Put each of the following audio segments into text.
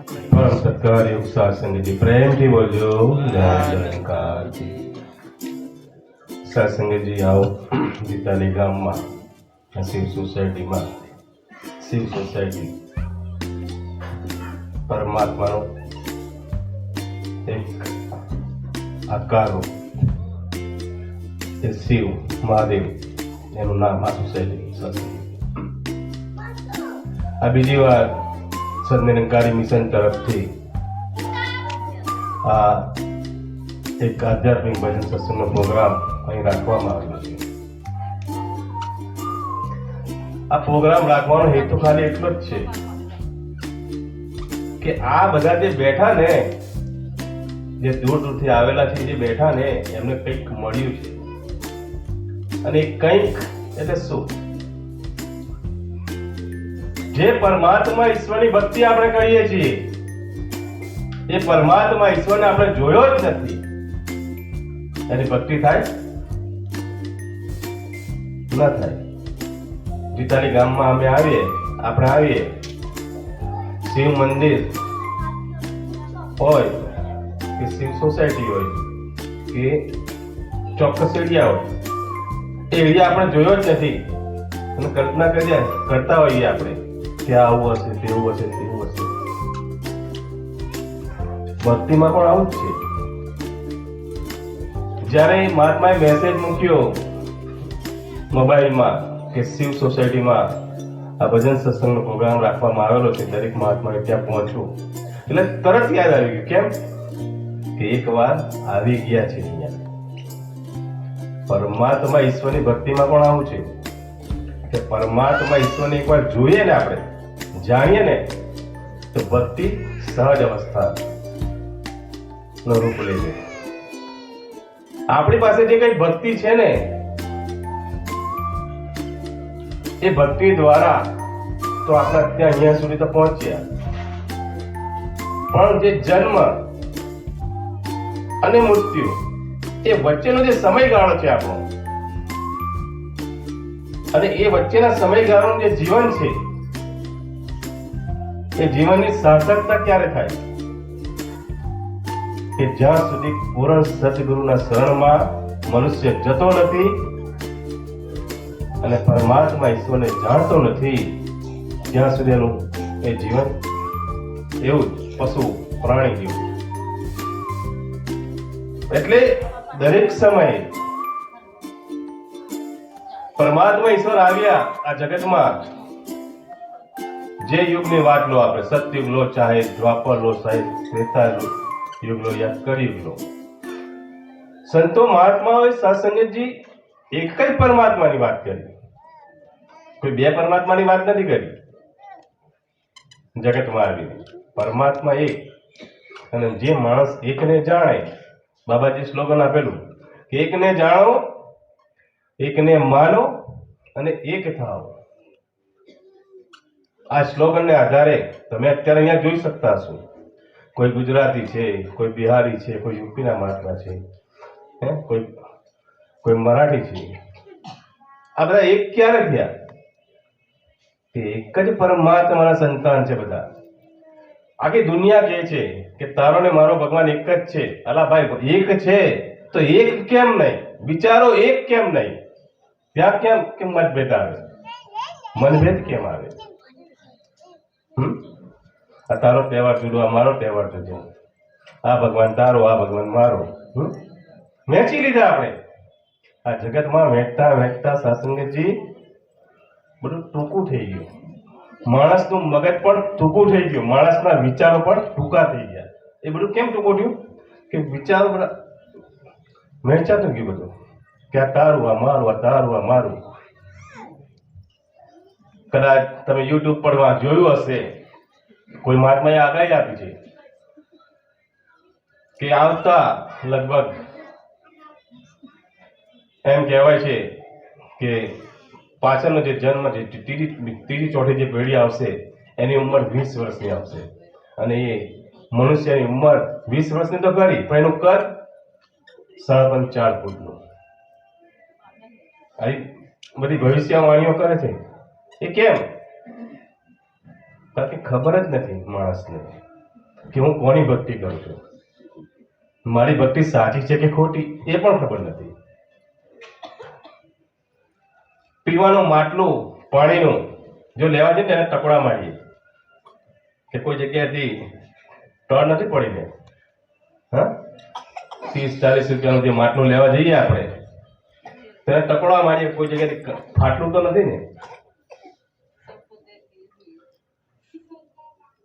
પરમ સત્કાર યુગ સત્સંગજી પ્રેમથી બોલજો જય જયકાર સત્સંગજી આવો ગીતાલી ગામમાં શિવ સોસાયટીમાં શિવ સોસાયટી પરમાત્માનો એક આકારો એ શિવ મહાદેવ એનું નામ આ સોસાયટી સત્સંગ આ બીજી વાર સદનિરંકારી મિશન તરફથી આ એક આધ્યાત્મિક ભજન સત્સંગનો પ્રોગ્રામ અહીં રાખવામાં આવ્યો છે. આ પ્રોગ્રામ રાખવાનો હેતુ ખાલી એટલો જ છે કે આ બધા જે બેઠા ને, જે દૂર દૂરથી આવેલા છે, જે બેઠા ને એમને કંઈક મળ્યું છે. અને કંઈક એટલે શું? જે પરમાત્મા ઈશ્વરની ભક્તિ આપણે કરીએ છીએ એ પરમાત્મા ઈશ્વરને આપણે જોયો જ નથી, એની ભક્તિ થાય ના થાય? ગીતાલી ગામમાં અમે આપણે આવીએ, શિવ મંદિર હોય કે શિવ સોસાયટી હોય કે ચોક્કસ એરિયા હોય, એ એરિયા આપણે જોયો જ નથી અને કલ્પના કરતા હોઈએ આપણે કે આવું હશે, તેવું હશે, તેવું હશે. ભક્તિમાં પણ આવું જ છે. જ્યારે મહાત્માએ મેસેજ મૂક્યો મોબાઈલમાં કે શિવ સોસાયટીમાં આ ભજન સત્સંગનો પ્રોગ્રામ રાખવામાં આવેલો છે, દરેક મહાત્માએ ત્યાં પહોંચવું, એટલે તરત યાદ આવી ગયું. કેમ કે એક વાર આવી ગયા છે અહીંયા. પરમાત્મા ઈશ્વરની ભક્તિમાં પણ આવું છે કે પરમાત્મા ઈશ્વરને એકવાર જોઈએ ને, આપણે જાણીએ ને, તો ભક્તિ સહજ અવસ્થા નો રૂપ લે છે. આપણી પાસે જે કઈ ભક્તિ છે ને, એ ભક્તિ દ્વારા તો આપણે ત્યાં અહીંયા સુધી તો પહોંચ્યા, પણ જે જન્મ અને મૃત્યુ એ વચ્ચેનો જે સમયગાળો છે આપણો, અને એ વચ્ચેના સમયગાળાનું જે જીવન છે, એ જીવનની સાર્થકતા ક્યારે થાય? કે જ્યાં સુધી પૂર્ણ સદગુરુના શરણમાં મનુષ્ય જતો નથી અને પરમાત્મા ઈશ્વરને જાણતો નથી, ત્યાં સુધી એનું એ જીવન એવું જ પશુ પ્રાણી જેવું. એટલે દરેક સમયે પરમાત્મા ઈશ્વર આવ્યા આ જગતમાં. જે યુગની વાત લો, આપણે સતયુગ લો, ચાહે દ્વાપર લો, ચાહે ત્રેતા યુગ લો, યા કળિયુગ લો, સંતો મહાત્માઓએ સત્સંગજી એક જ પરમાત્માની વાત કરી, કોઈ બે પરમાત્માની વાત નથી કરી. જગતમાં આવીને પરમાત્મા એક, અને જે માણસ એકને જાણે, બાબાજી સ્લોગન આપેલું કે એકને જાણો, એકને માનો અને એક થાઓ. આ સ્લોગનને આધારે તમે અત્યારે અહીંયા જોઈ શકતા હશો, કોઈ ગુજરાતી છે, કોઈ બિહારી છે, કોઈ યુપીના મહાત્મા છે, કોઈ મરાઠી છે. આ બધા એક ક્યારે થયા? કે એક જ પરમાત્માના સંતાન છે બધા. આખી દુનિયા કહે છે કે તારો ને મારો ભગવાન એક જ છે. અલા ભાઈ, એક છે તો એક કેમ નહીં? વિચારો એક કેમ નહીં? ત્યાં કેમ મતભેદ આવે? મનભેદ કેમ આવે? આ તારો તહેવાર જુદો, આ મારો તહેવાર જુદો, આ ભગવાન તારો, આ ભગવાન મારો. વહેંચી લીધા આપણે આ જગતમાં. વહેંચતા સત્સંગજી બધું ટૂંકું થઈ ગયું. માણસનું મગજ પણ ટૂંકું થઈ ગયું, માણસના વિચારો પણ ટૂંકા થઈ ગયા. એ બધું કેમ ટૂંકું થયું? કે વિચારો બધા વહેંચાતું ગયું બધું, કે આ તારું, આ મારું, આ તારું, આ મારું. કદાચ તમે યુટ્યુબ પર જોયું હશે, કોઈ મહાત્માએ આગાહી આપી છે કે આવતા લગભગ એમ કહેવાય છે કે પાછળનો જે જન્મ છે, ત્રીજી ચોથી જે પેઢી આવશે, એની ઉંમર 20 વર્ષની આવશે. અને એ મનુષ્યની ઉંમર 20 વર્ષની તો કરી, પણ એનું કદ 4.5 ફૂટનું. આવી બધી ભવિષ્યવાણીઓ કરે છે. એ કેમ? કારણ કે ખબર જ નથી માણસને કે હું કોની ભક્તિ કરું છું, મારી ભક્તિ સાચી છે કે ખોટી એ પણ ખબર નથી. પીવાનું માટલું પાણીનું જો લેવા જઈએ તેને ટકોડા મારીએ કે કોઈ જગ્યાએથી ટળ નથી પડીને, હા 30-40 રૂપિયાનું જે માટલું લેવા જઈએ આપણે તેને ટકોડા મારીએ, કોઈ જગ્યાએથી ફાટલું તો નથી ને.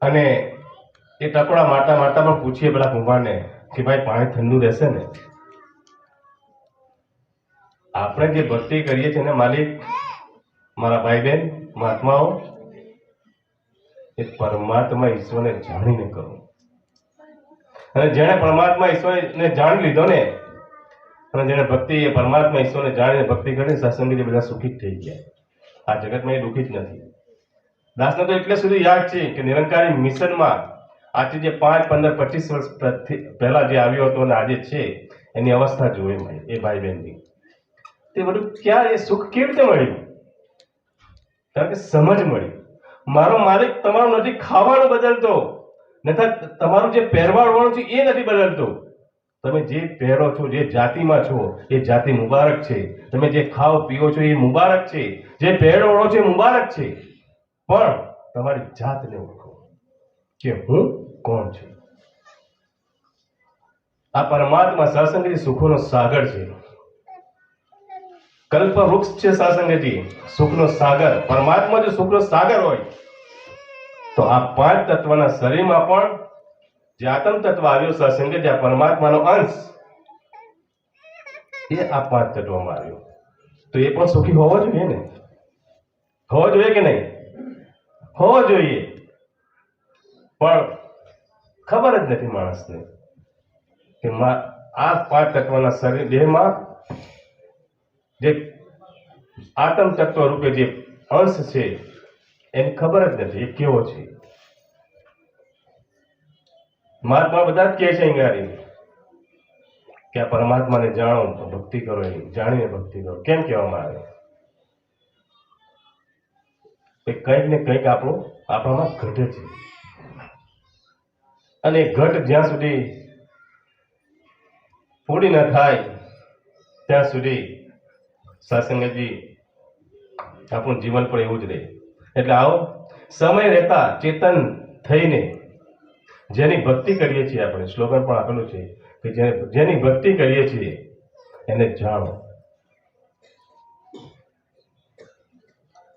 અને એ ટકોડા મારતા મારતા પણ પૂછીએ પેલા કુંભારને કે ભાઈ પાણી ઠંડુ રહેશે ને. આપણે જે ભક્તિ કરીએ છીએ ને માલિક, મારા ભાઈ બહેન મહાત્માઓ, એ પરમાત્મા ઈશ્વરને જાણીને કરો. અને જેણે પરમાત્મા ઈશ્વરને જાણી લીધો ને, અને જેણે ભક્તિ એ પરમાત્મા ઈશ્વરને જાણીને ભક્તિ કરીને સત્સંગી બધા સુખી જ થઈ ગયા. આ જગતમાં એ દુઃખી જ નથી. દાસને તો એટલે સુધી યાદ છે કે નિરંકારી મિશનમાં આજે જે 5, 15, 25 વર્ષ પહેલા જે આવ્યો હતો અને આજે છે એની અવસ્થા જોઈ એ ભાઈ બહેનની. તે બધું ક્યાં એ સુખ કેવી રીતે મળ્યું? કારણ કે સમજ મળી. મારો માલિક તમારું નથી ખાવાનું બદલતો, નથા તમારું જે પહેરવાળવાનું છે એ નથી બદલતો. તમે જે પહેરો છો, જે જાતિમાં છો એ જાતિ મુબારક છે. તમે જે ખાઓ પીઓ છો એ મુબારક છે. જે પહેરો ઓળો છો એ મુબારક છે. પણ તમારી જાતને ઓળખો કે હું કોણ છું. આ પરમાત્મા સત્સંગી સુખોનો સાગર છે. કલ્પ વૃક્ષ છે સત્સંગજી, સુખનો સાગર. પરમાત્મા જો સુખનો સાગર હોય તો આ 5 તત્વના શરીરમાં પણ જે આત્મ તત્વ આવ્યો સત્સંગજી, આ પરમાત્માનો અંશ, એ આ 5 તત્વમાં આવ્યો તો એ પણ સુખી હોવો જોઈએ ને. હોવો જોઈએ કે નહીં? હોવો જોઈએ. પણ ખબર જ નથી માણસને કે આ 5 તત્વના શરીર દેહમાં જે આત્મ તત્વ રૂપે જે અંશ છે એની ખબર જ નથી એ કેવો છે. મહાત્મા બધા જ કહે છે અંગારી કે આ પરમાત્માને જાણો, ભક્તિ કરો, એની જાણીને ભક્તિ કરો. કેમ કહેવામાં આવે? કંઈક ને કંઈક આપણામાં ઘટે છે. અને ઘટ જ્યાં સુધી પૂરી ન થાય ત્યાં સુધી સત્સંગજી આપણું જીવન પણ એવું જ રહે. એટલે આવો સમય રહેતા ચેતન થઈને જેની ભક્તિ કરીએ છીએ, આપણે સ્લોગન પણ આપેલું છે કે જેની ભક્તિ કરીએ છીએ એને જાણો,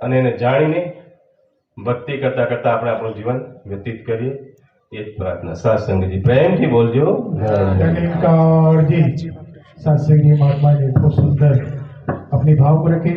અને એને જાણીને ભક્તિ કરતા કરતા આપણે આપણું જીવન વ્યતીત કરીએ. એ જ પ્રાર્થના. સત્સંગજી પ્રેમથી બોલજો. जी सत्संगी महात्मा ने बहुत सुंदर अपनी भाव को रखे